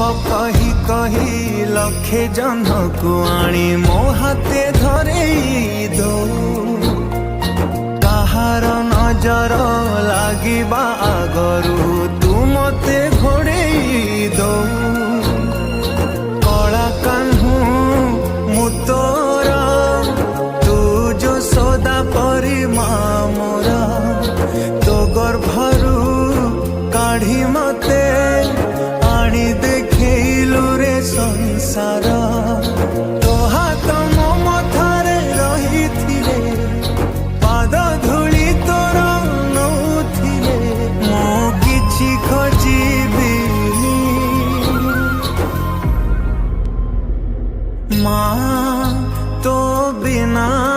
कही कही लक्षे जन को आनी मो हाथे धरे दो कहार नजर लागिबा आगरू तू मते घोड़े दो कला कान्हू मु तोरा तू जो सदा परी मोरा तो गर्भरू काढ़ी मते आनी देखलु रे संसार तो हाथ मो मथारे रही थिले पाद धूली तोर नौथिले मो किछि खोजिबी माँ तो बिना